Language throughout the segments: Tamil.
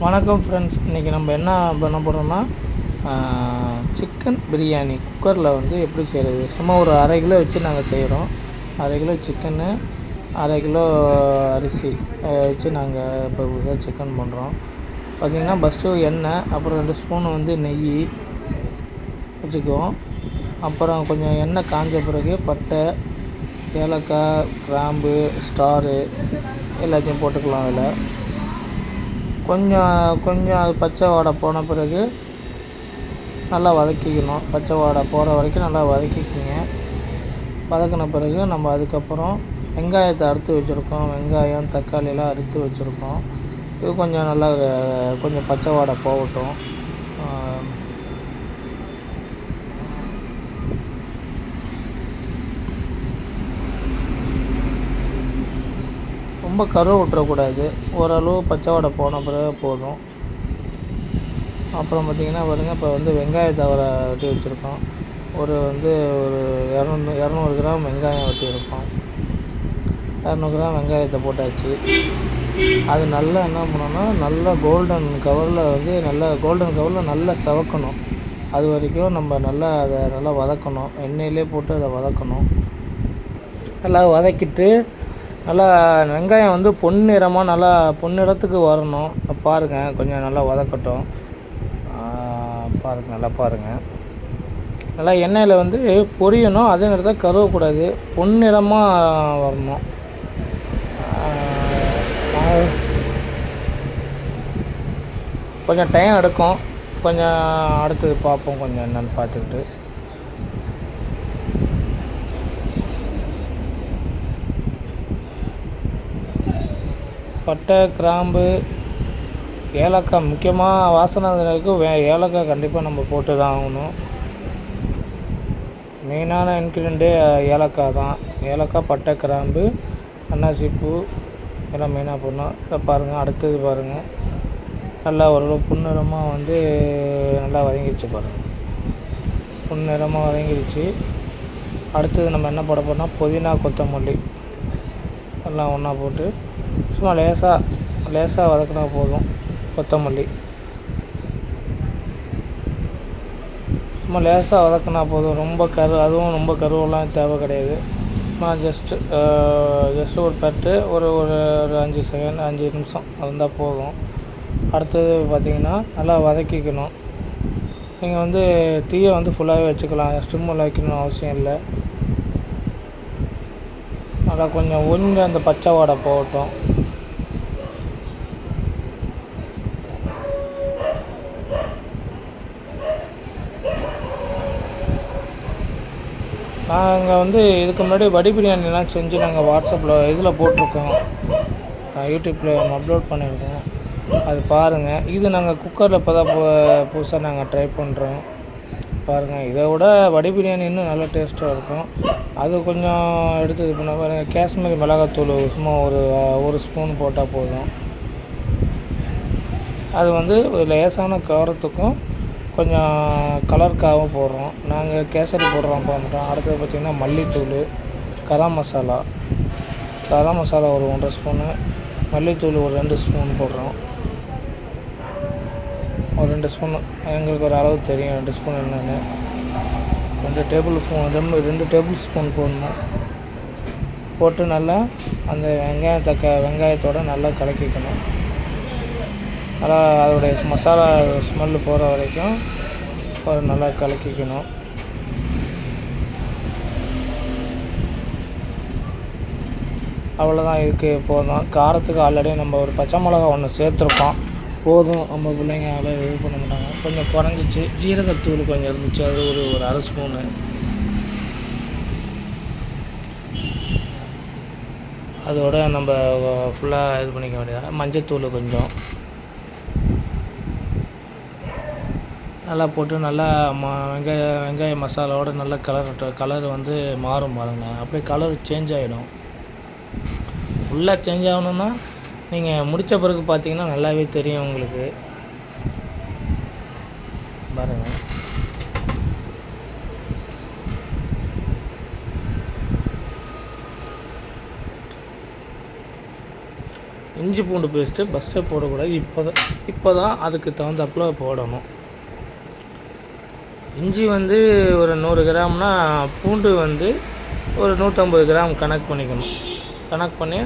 வணக்கம் ஃப்ரெண்ட்ஸ். இன்றைக்கி நம்ம என்ன பண்ண போகிறோம்னா சிக்கன் பிரியாணி குக்கரில் வந்து எப்படி செய்கிறது. சும்மா ஒரு அரை கிலோ வச்சு நாங்கள் செய்கிறோம். அரை கிலோ சிக்கனு, அரை கிலோ அரிசி வச்சு நாங்கள் இப்போ புதுசாக சிக்கன் பண்ணுறோம். பார்த்திங்கன்னா ஃபஸ்ட்டு எண்ணெய், அப்புறம் 2 ஸ்பூன் வந்து நெய் வச்சுக்குவோம். அப்புறம் கொஞ்சம் எண்ணெய் காஞ்ச பிறகு பட்டை, ஏலக்காய், கிராம்பு, ஸ்டாரு எல்லாத்தையும் போட்டுக்கலாம். அதில் கொஞ்சம் அது பச்சை வாடை போன பிறகு நல்லா வதக்கிக்கணும். பச்சை வாடை போகிற வரைக்கும் நல்லா வதக்கிக்கிங்க. வதக்கின பிறகு நம்ம அதுக்கப்புறம் வெங்காயத்தை அறுத்து வச்சுருக்கோம். வெங்காயம், தக்காளியெல்லாம் அறுத்து வச்சுருக்கோம். இது கொஞ்சம் நல்லா கொஞ்சம் பச்சை வாடை போகட்டும். ரொம்ப கருவ விட்டுறக்கூடாது. ஓரளவு பச்சை வாடை போன பிறகு போதும். அப்புறம் பார்த்திங்கன்னா பாருங்கள், இப்போ வந்து வெங்காயத்தை வெட்டி வச்சுருக்கோம். ஒரு 200 கிராம் வெங்காயம் வெட்டியிருக்கோம். 200 கிராம் வெங்காயத்தை போட்டாச்சு. அது நல்லா என்ன பண்ணணும்னா, நல்லா கோல்டன் கவரில் நல்லா சவக்கணும். அது வரைக்கும் நம்ம அதை நல்லா வதக்கணும். எண்ணெயிலே போட்டு அதை வதக்கணும். நல்லா வதக்கிட்டு நல்லா வெங்காயம் வந்து பொன்னிறமாக நல்லா பொன்னிறத்துக்கு வரணும். பாருங்கள், கொஞ்சம் நல்லா வதக்கட்டும். பாருங்கள் நல்லா எண்ணெயில் வந்து பொரியணும். அதே நேரத்தில் கருவக்கூடாது, பொன்னிறமாக வரணும். கொஞ்சம் டைம் எடுக்கும். கொஞ்சம் அடுத்தது பார்ப்போம், கொஞ்சம் என்னென்னு பார்த்துக்கிட்டு. பட்டை, கிராம்பு, ஏலக்காய், முக்கியமாக வாசனை ஏலக்காய் கண்டிப்பாக நம்ம போட்டு தான் ஆகணும். மெயினான இன்க்ரீடியண்ட்டே ஏலக்காய் தான். ஏலக்காய், பட்டை, கிராம்பு, அன்னாசிப்பூ எல்லாம் மெயினாக போடணும். இதை பாருங்கள், அடுத்தது பாருங்கள், நல்லா ஒரு பொன்னிறமாக வந்து நல்லா வதங்கிடுச்சு பாருங்கள். பொன்னிறமாக வதங்கிடுச்சு. அடுத்தது நம்ம என்ன போட போகிறோம்னா, புதினா, கொத்தமல்லி எல்லாம் ஒன்றா போட்டு சும்மா லேசாக வதக்கினா போதும். கொத்தமல்லி சும்மா லேசாக வதக்கினா போதும். அதுவும் ரொம்ப கருவெல்லாம் தேவை கிடையாது. ஜஸ்ட்டு ஒரு பட்டு ஒரு 5 நிமிஷம் இருந்தால் போதும். அடுத்தது பார்த்திங்கன்னா நல்லா வதக்கிக்கணும். நீங்கள் வந்து தீயை வந்து ஃபுல்லாகவே வச்சுக்கலாம். ஸ்டிம்மில் வைக்கணும்னு அவசியம் இல்லை. நல்லா கொஞ்சம் அந்த பச்சை வாடை போகட்டும். நாங்கள் வந்து இதுக்கு முன்னாடி வடி பிரியாணிலாம் செஞ்சு நாங்கள் வாட்ஸ்அப்பில் இதில் போட்டிருக்கோம். யூடியூப்பில் அப்லோட் பண்ணியிருக்கோம். அது பாருங்கள். இது நாங்கள் குக்கரில் இப்போ தான் புதுசாக நாங்கள் ட்ரை பண்ணுறோம். பாருங்கள், இதை விட வடி பிரியாணி இன்னும் நல்லா டேஸ்ட்டாக இருக்கும். அது கொஞ்சம் எடுத்து இது பண்ண பாருங்கள். காஷ்மீரி மிளகாத்தூள் சும்மா ஒரு ஸ்பூன் போட்டால் போதும். அது வந்து லேசான காரத்துக்கும் கொஞ்சம் கலருக்காகவும் போடுறோம். நாங்கள் கேசரி போடுறோம் பண்ணிட்டோம். அடுத்தது பார்த்திங்கன்னா மல்லித்தூள், கரம் மசாலா ஒரு 1.5 ஸ்பூனு, மல்லித்தூள் ஒரு 2 ஸ்பூன் போடுறோம். ஒரு 2 ஸ்பூன் எங்களுக்கு ஒரு அளவு தெரியும், 2 ஸ்பூன் என்னென்னு. 2 டேபிள் ஸ்பூன் போடணும். போட்டு நல்லா அந்த வெங்காயத்தோடு நல்லா கலக்கிக்கணும். நல்லா அதோடைய மசாலா ஸ்மெல்லு போகிற வரைக்கும் நல்லா கலக்கிக்கணும். அவ்வளோதான். இதுக்கு போதும். காரத்துக்கு ஆல்ரெடி நம்ம ஒரு பச்சை மிளகா ஒன்று சேர்த்துருக்கோம். போதும். நம்ம பிள்ளைங்க அவ்வளோ இது பண்ண மாட்டாங்க. கொஞ்சம் குறைஞ்சிச்சு. ஜீரகத்தூள் கொஞ்சம் இருந்துச்சு, அது ஒரு அரை ஸ்பூனு. அதோட நம்ம ஃபுல்லாக இது பண்ணிக்க வேண்டியதாக. மஞ்சத்தூள் கொஞ்சம் நல்லா போட்டு நல்லா வெங்காய மசாலாவோட நல்லா கலர் வந்து மாறும் பாருங்கள். அப்படியே கலர் சேஞ்ச் ஆகிடும். ஃபுல்லாக சேஞ்ச் ஆகணுன்னா நீங்கள் முடித்த பிறகு பார்த்தீங்கன்னா நல்லாவே தெரியும் உங்களுக்கு. பாருங்கள், இஞ்சி பூண்டு பேஸ்ட்டு ஃபஸ்ட்டே போடக்கூடாது, இப்போ தான் அதுக்கு தகுந்தாப்புல போடணும். இஞ்சி வந்து ஒரு 100 கிராம்னா பூண்டு வந்து ஒரு 150 கிராம் கணக்கு பண்ணிக்கணும். கணக்கு பண்ணி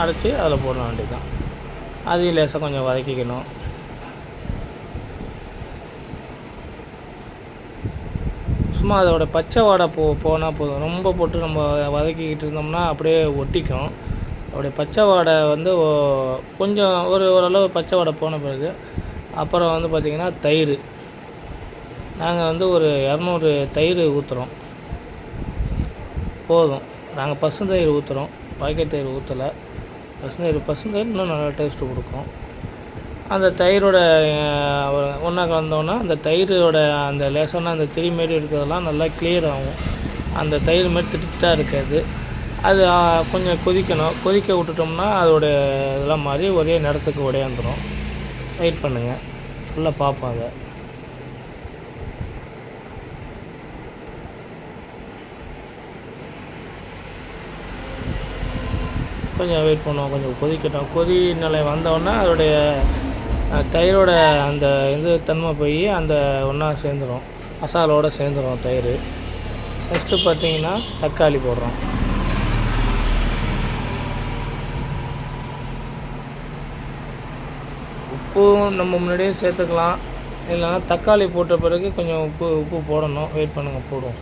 அரைச்சி அதில் போட வேண்டியது தான். அதையும் லேசாக கொஞ்சம் வதக்கிக்கணும். சும்மா அதோட பச்சை வாடை போனால் போதும். ரொம்ப போட்டு நம்ம வதக்கிக்கிட்டு இருந்தோம்னா அப்படியே ஒட்டிக்கும். அதோடைய பச்சை வாடை வந்து கொஞ்சம் ஓரளவு பச்சை வாடை போன பிறகு அப்புறம் வந்து பார்த்திங்கன்னா தயிர். நாங்கள் வந்து ஒரு 200 தயிர் ஊற்றுறோம் போதும். நாங்கள் பசுந்தயிர் ஊற்றுறோம், பாக்கெட் தயிர் ஊற்றலை. பசுந்தயிர் இன்னும் நல்லா டேஸ்ட்டு கொடுக்கும். அந்த தயிரோட ஒன்றா கலந்தோன்னா அந்த தயிரோட அந்த லேசான அந்த திரி மாரி இருக்கிறதெல்லாம் நல்லா கிளியர் ஆகும். அந்த தயிர் மாரி திட்டாக இருக்காது. அது கொஞ்சம் கொதிக்க விட்டுட்டோம்னா அதோடைய இதெல்லாம் மாதிரி ஒரே நேரத்துக்கு உடையாந்துடும். வெயிட் பண்ணுங்கள், ஃபுல்லாக பார்ப்போம். அதை கொஞ்சம் வெயிட் பண்ணுவோம், கொஞ்சம் கொதிக்கட்டும். கொதி நிலை வந்தோடனே அதோடைய தயிரோட அந்த தன்மை போய் அந்த ஒன்றா சேர்ந்துடும், மசாலோடு சேர்ந்துடும் தயிர். நெக்ஸ்ட்டு பார்த்திங்கன்னா தக்காளி போடுறோம். உப்பும் நம்ம முன்னாடியே சேர்த்துக்கலாம், இல்லைன்னா தக்காளி போட்ட பிறகு கொஞ்சம் உப்பு போடணும். வெயிட் பண்ணுங்கள், போடுவோம்.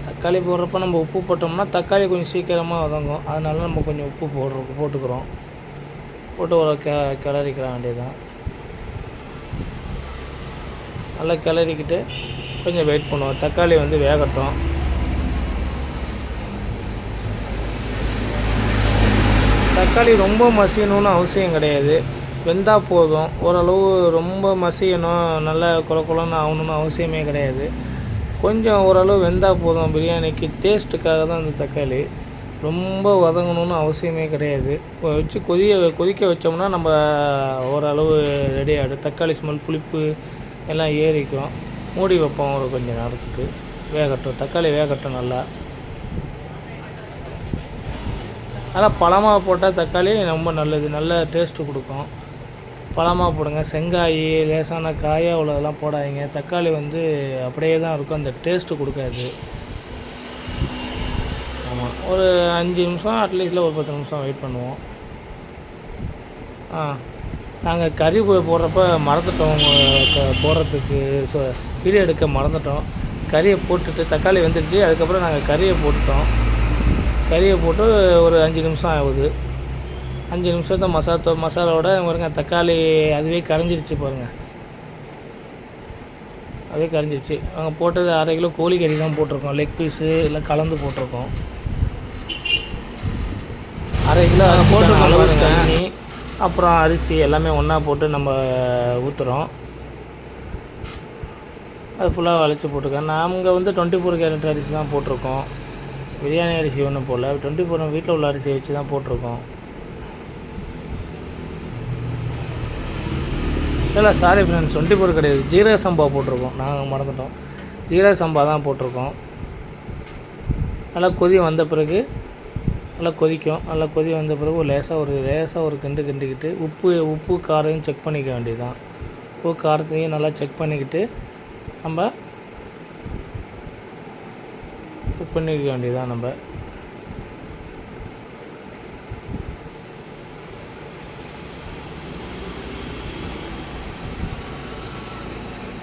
தக்காளி போடுறப்ப நம்ம உப்பு போட்டோம்னா தக்காளி கொஞ்சம் சீக்கிரமாக வதங்கும். அதனால நம்ம கொஞ்சம் உப்பு போட்டுக்கிறோம். போட்டு ஒரு கிளறிக்கிற வேண்டியதுதான். நல்லா கிளறிக்கிட்டு கொஞ்சம் வெயிட் பண்ணுவோம். தக்காளி வந்து வேகட்டும். தக்காளி ரொம்ப மசியணும்னு அவசியம் கிடையாது, வெந்தால் போதும். ஓரளவு ரொம்ப மசியணும், நல்லா குலன்னு ஆகணும்னு அவசியமே கிடையாது. கொஞ்சம் ஓரளவு வெந்தால் போதும். பிரியாணிக்கு டேஸ்ட்டுக்காக தான் அந்த தக்காளி. ரொம்ப வதங்கணும்னு அவசியமே கிடையாது. வச்சு கொதிக்க வச்சோம்னா நம்ம ஓரளவு ரெடி ஆகிடும். தக்காளி ஸ்மெல், புளிப்பு எல்லாம் ஏறிக்கும். மூடி வைப்போம் ஒரு கொஞ்சம் நேரத்துக்கு, வேகட்டும். தக்காளி வேகட்டும் நல்லா. அதனால் பழமாக போட்டால் தக்காளி ரொம்ப நல்லது, நல்ல டேஸ்ட்டு கொடுக்கும். பழமாக போடுங்க. செங்காய், லேசான காயாக உள்ளதெல்லாம் போடாதீங்க. தக்காளி வந்து அப்படியே தான் இருக்கும், அந்த டேஸ்ட்டு கொடுக்காது. ஆமாம், ஒரு 5 நிமிஷம் அட்லீஸ்ட்டில் ஒரு 10 நிமிஷம் வெயிட் பண்ணுவோம். நாங்கள் கறி போடுறப்ப மறந்துட்டோம் போடுறதுக்கு, வீடியோ எடுக்க மறந்துட்டோம். கறியை போட்டுட்டு தக்காளி வெந்துடுச்சு, அதுக்கப்புறம் நாங்கள் கறியை போட்டுட்டோம். கறியை போட்டு ஒரு 5 நிமிஷம் ஆகுது. 5 நிமிஷத்தை மசாலாவோட பாருங்கள், தக்காளி அதுவே கரைஞ்சிருச்சு பாருங்கள். அதுவே கரைஞ்சிருச்சு. நாங்கள் போட்டது 1/2 கிலோ கோழிக்கறி தான் போட்டிருக்கோம். லெக் பீஸு எல்லாம் கலந்து போட்டிருக்கோம். 1/2 கிலோ போட்டிருக்கோம். அளவு தண்ணி அப்புறம் அரிசி எல்லாமே ஒன்றா போட்டு நம்ம ஊற்றுறோம். அது ஃபுல்லாக வளைச்சி போட்டிருக்கோம். நாங்கள் வந்து 24 கேரட் அரிசி தான் போட்டிருக்கோம். பிரியாணி அரிசி ஒன்றும் போடல, 24 வீட்டில் உள்ள அரிசி வச்சு தான் போட்டிருக்கோம். இல்லை சாரி ஃப்ரெண்ட்ஸ், 24 கிடையாது, ஜீரக சம்பா போட்டிருக்கோம். நாங்கள் மறந்துட்டோம், ஜீரக சம்பா தான் போட்டிருக்கோம். நல்லா கொதி வந்த பிறகு நல்லா கொதிக்கும். நல்லா கொதி வந்த பிறகு லேசாக ஒரு கிண்டிக்கிட்டு உப்பு காரையும் செக் பண்ணிக்க வேண்டியது தான். உப்பு காரத்தையும் நல்லா செக் பண்ணிக்கிட்டு நம்ம குக் பண்ணிக்க வேண்டியது தான். நம்ம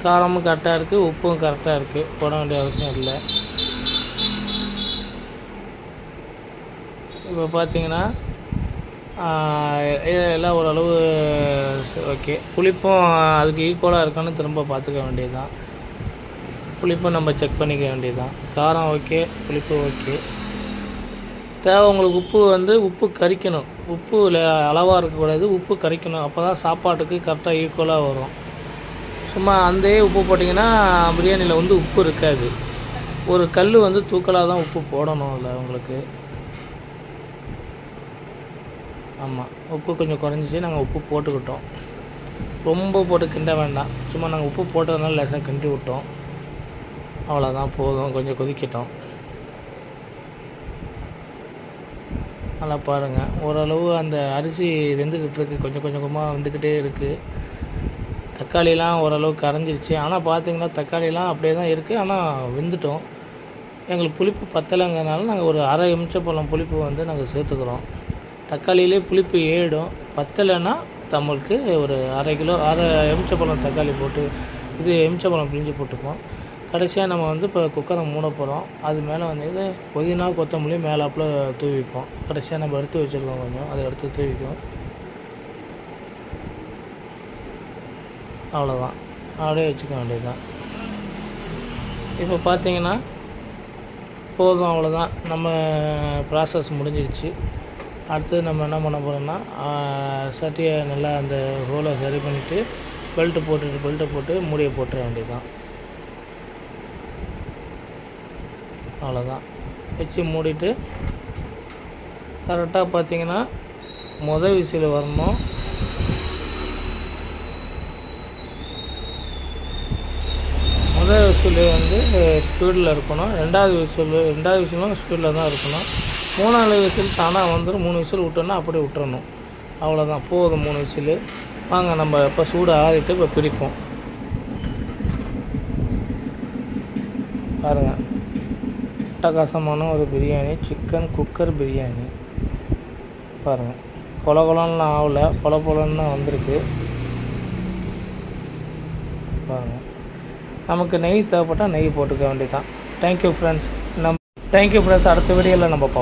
காரமும் கரெக்டாக இருக்குது, உப்பும் கரெக்டாக இருக்குது, போட வேண்டிய அவசியம் இல்லை. இப்போ பார்த்தீங்கன்னா எல்லாம் ஓரளவு ஓகே. புளிப்பும் அதுக்கு ஈக்குவலாக இருக்கான்னு திரும்ப பார்த்துக்க வேண்டியது தான். புளிப்பும் நம்ம செக் பண்ணிக்க வேண்டியது தான். காரம் ஓகே, புளிப்பு ஓகே. தேவை உங்களுக்கு உப்பு கரிக்கணும். உப்பு அளவாக இருக்கக்கூடாது, உப்பு கரிக்கணும். அப்போ தான் சாப்பாட்டுக்கு கரெக்டாக ஈக்குவலாக வரும். சும்மா அந்த உப்பு போட்டிங்கன்னா பிரியாணியில் உப்பு இருக்காது. ஒரு கல் தூக்கலாக தான் உப்பு போடணும் அதில் உங்களுக்கு. ஆமாம், உப்பு கொஞ்சம் குறைஞ்சிச்சு, நாங்கள் உப்பு போட்டுக்கிட்டோம். ரொம்ப போட்டு கிண்ட வேண்டாம். சும்மா நாங்கள் உப்பு போட்டதுனால லேசாக கிண்டி விட்டோம். அவ்வளோதான், போதும். கொஞ்சம் கொதிக்கட்டும். நல்லா பாருங்கள், ஓரளவு அந்த அரிசி வெந்துக்கிட்டு இருக்குது. கொஞ்சம் கொஞ்சமாக வெந்துக்கிட்டே இருக்குது. தக்காளிலாம் ஓரளவுக்கு கரைஞ்சிருச்சு. ஆனால் பார்த்தீங்கன்னா தக்காளிலாம் அப்படியே தான் இருக்குது. ஆனால் வெந்துட்டோம். எங்களுக்கு புளிப்பு பத்தலைங்கிறனால நாங்கள் ஒரு அரை எலுமிச்சம்பழம் புளிப்பு வந்து நாங்கள் சேர்த்துக்கிறோம். தக்காளியிலே புளிப்பு ஏறிடும். பத்தலைன்னா நம்மளுக்கு ஒரு அரை எலுமிச்சம்பழம் தக்காளி போட்டு எலுமிச்சம்பழம் பிழிஞ்சு போட்டுப்போம். கடைசியாக நம்ம வந்து இப்போ குக்கரை மூட போகிறோம். அது மேலே வந்து புதினா கொத்தமல்லி மேலாப்பில் தூவிப்போம். கடைசியாக நம்ம எடுத்து வச்சுருக்கோம், கொஞ்சம் அதை எடுத்து தூவிக்குவோம். அவ்வளோதான், அப்படியே வச்சுக்க வேண்டியது தான். இப்போ பார்த்தீங்கன்னா போதும், அவ்வளோதான். நம்ம ப்ராசஸ் முடிஞ்சிருச்சு. அடுத்தது நம்ம என்ன பண்ண போகிறோம்னா, சட்டியை நல்லா அந்த ஹோலை சரி பண்ணிவிட்டு பெல்ட்டை போட்டு மூடியை போட்டுற வேண்டியது தான். அவ்வளோதான், வச்சு மூடிட்டு கரெக்டாக பார்த்தீங்கன்னா விசில் வரணும். விசில் வந்து ஸ்பீடில் இருக்கணும். ரெண்டாவது விசிலும் ஸ்பீடில் தான் இருக்கணும். 3வது விசில் தானாக வந்துடும். 3 விசில் விட்டோன்னா அப்படியே விட்டுறணும். அவ்வளோதான், போதும் 3 விசில். வாங்க நம்ம இப்போ சூடு ஆறிட்டு இப்போ பிரிப்போம். பாருங்கள், அட்டகாசமான ஒரு பிரியாணி, சிக்கன் குக்கர் பிரியாணி. பாருங்கள், கொலன்னு ஆகலை, பொலன்னு வந்திருக்கு. பாருங்கள், நமக்கு நெய் தேவைப்பட்டால் நெய் போட்டுக்க வேண்டியதான். Thank you friends. அடுத்த வீடியோவில் நம்ம பார்ப்போம்.